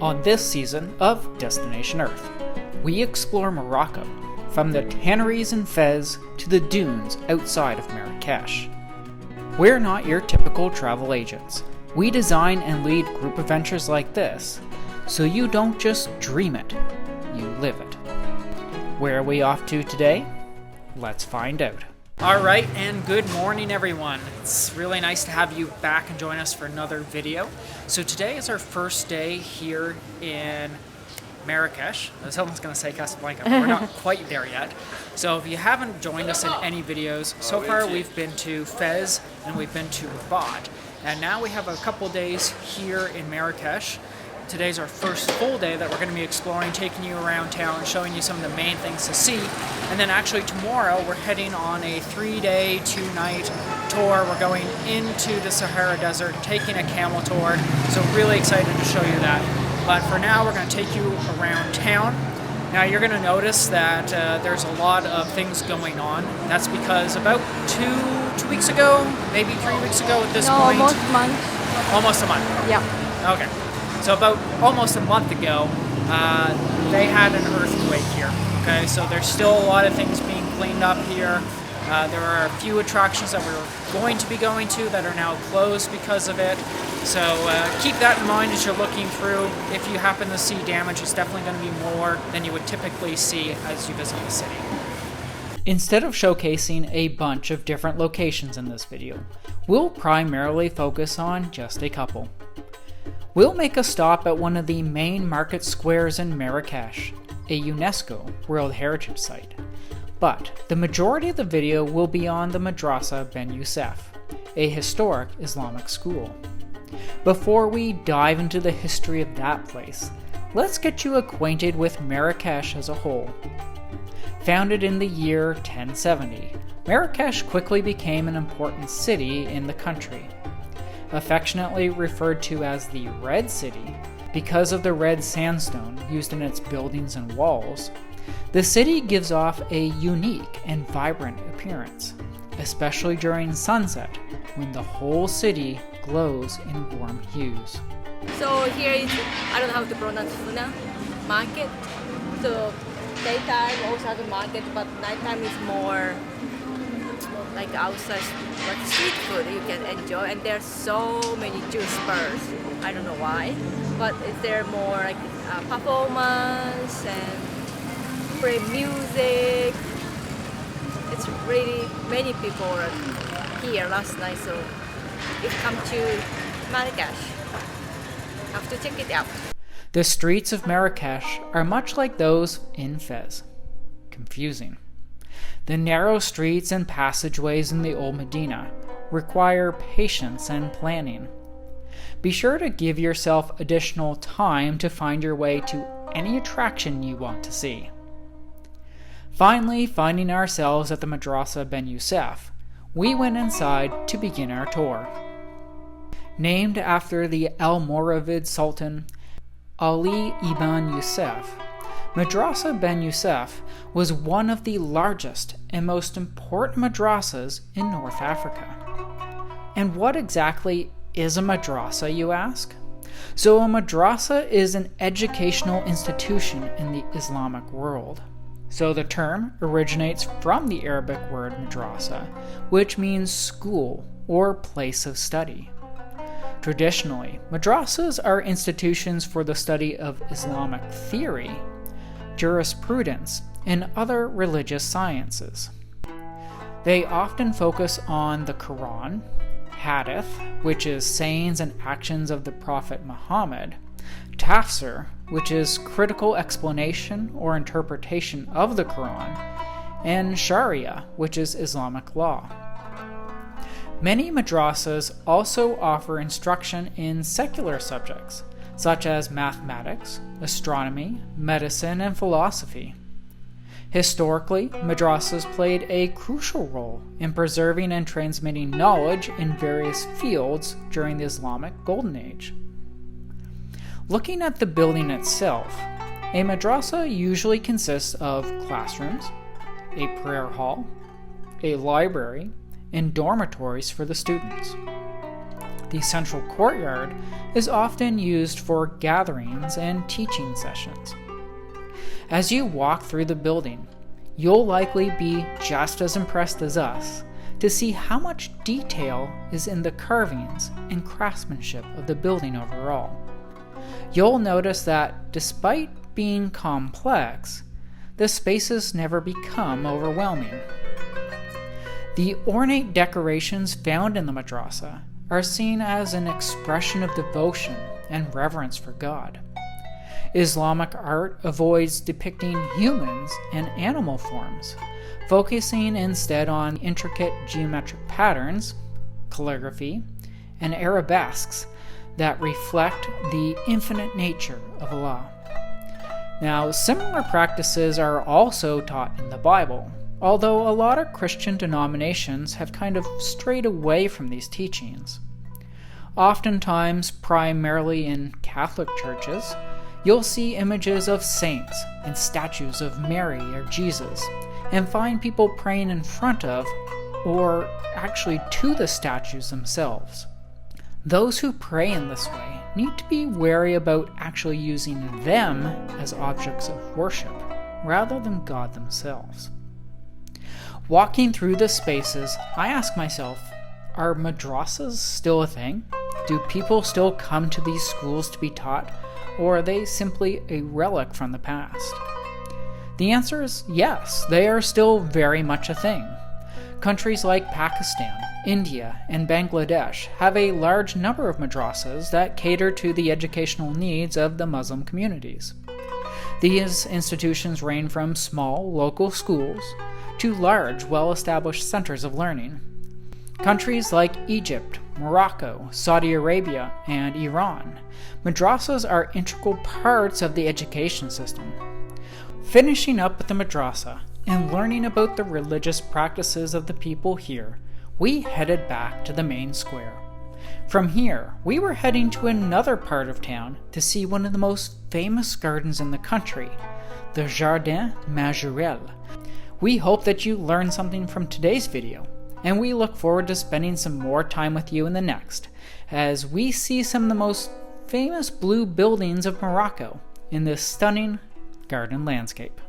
On this season of Destination Earth, we explore Morocco, from the tanneries in Fez to the dunes outside of Marrakesh. We're not your typical travel agents. We design and lead group adventures like this, so you don't just dream it, you live it. Where are we off to today? Let's find out. Alright, and good morning everyone. It's really nice to have you back and join us for another video. So today is our first day here in Marrakesh. Someone's going to say Casablanca, but we're not quite there yet. So if you haven't joined us in any videos, so far we've been to Fez and we've been to Rabat. And now we have a couple days here in Marrakesh. Today's our first full day that we're going to be exploring, taking you around town, showing you some of the main things to see. And then actually tomorrow we're heading on a 3-day, 2-night tour. We're going into the Sahara Desert, taking a camel tour. So really excited to show you that. But for now we're going to take you around town. Now you're going to notice that there's a lot of things going on. That's because about two weeks ago, maybe 3 weeks ago at this point. Almost a month. Almost a month? Yeah. Okay. So about almost a month ago, they had an earthquake here. Okay, so there's still a lot of things being cleaned up here. There are a few attractions that we're going to be going to that are now closed because of it. So keep that in mind as you're looking through. If you happen to see damage, it's definitely going to be more than you would typically see as you visit the city. Instead of showcasing a bunch of different locations in this video, we'll primarily focus on just a couple. We'll make a stop at one of the main market squares in Marrakesh, a UNESCO World Heritage Site. But the majority of the video will be on the Madrasa Ben Youssef, a historic Islamic school. Before we dive into the history of that place, let's get you acquainted with Marrakesh as a whole. Founded in the year 1070, Marrakesh quickly became an important city in the country. Affectionately referred to as the Red City because of the red sandstone used in its buildings and walls, the city gives off a unique and vibrant appearance, especially during sunset when the whole city glows in warm hues. So here is, I don't know how to pronounce Funa market. So daytime also has a market, but nighttime is more like outside, like street food you can enjoy, and there's so many juice bars. I don't know why, but is there more like performance and free music? It's really many people are here last night, so if you come to Marrakesh, have to check it out. The streets of Marrakesh are much like those in Fez. Confusing. The narrow streets and passageways in the old Medina require patience and planning. Be sure to give yourself additional time to find your way to any attraction you want to see. Finally, finding ourselves at the Madrasa Ben Youssef, we went inside to begin our tour. Named after the Almoravid Sultan Ali ibn Yusef, Madrasa Ben Youssef was one of the largest and most important madrasas in North Africa. And what exactly is a madrasa, you ask? So a madrasa is an educational institution in the Islamic world. So the term originates from the Arabic word madrasa, which means school or place of study. Traditionally, madrasas are institutions for the study of Islamic theory, jurisprudence, and other religious sciences. They often focus on the Qur'an, hadith, which is sayings and actions of the Prophet Muhammad, tafsir, which is critical explanation or interpretation of the Qur'an, and sharia, which is Islamic law. Many madrasas also offer instruction in secular subjects, such as mathematics, astronomy, medicine, and philosophy. Historically, madrasas played a crucial role in preserving and transmitting knowledge in various fields during the Islamic Golden Age. Looking at the building itself, a madrasa usually consists of classrooms, a prayer hall, a library, and dormitories for the students. The central courtyard is often used for gatherings and teaching sessions. As you walk through the building, you'll likely be just as impressed as us to see how much detail is in the carvings and craftsmanship of the building overall. You'll notice that despite being complex, the spaces never become overwhelming. The ornate decorations found in the madrasa are seen as an expression of devotion and reverence for God. Islamic art avoids depicting humans and animal forms, focusing instead on intricate geometric patterns, calligraphy, and arabesques that reflect the infinite nature of Allah. Now, similar practices are also taught in the Bible, although a lot of Christian denominations have kind of strayed away from these teachings. Oftentimes, primarily in Catholic churches, you'll see images of saints and statues of Mary or Jesus, and find people praying in front of, or actually to the statues themselves. Those who pray in this way need to be wary about actually using them as objects of worship, rather than God themselves. Walking through the spaces, I ask myself, are madrasas still a thing? Do people still come to these schools to be taught, or are they simply a relic from the past? The answer is yes, they are still very much a thing. Countries like Pakistan, India, and Bangladesh have a large number of madrasas that cater to the educational needs of the Muslim communities. These institutions range from small, local schools to large, well-established centers of learning. Countries like Egypt, Morocco, Saudi Arabia, and Iran, madrasas are integral parts of the education system. Finishing up with the madrasa and learning about the religious practices of the people here, we headed back to the main square. From here, we were heading to another part of town to see one of the most famous gardens in the country, the Jardin Majorel. We hope that you learned something from today's video, and we look forward to spending some more time with you in the next, as we see some of the most famous blue buildings of Morocco in this stunning garden landscape.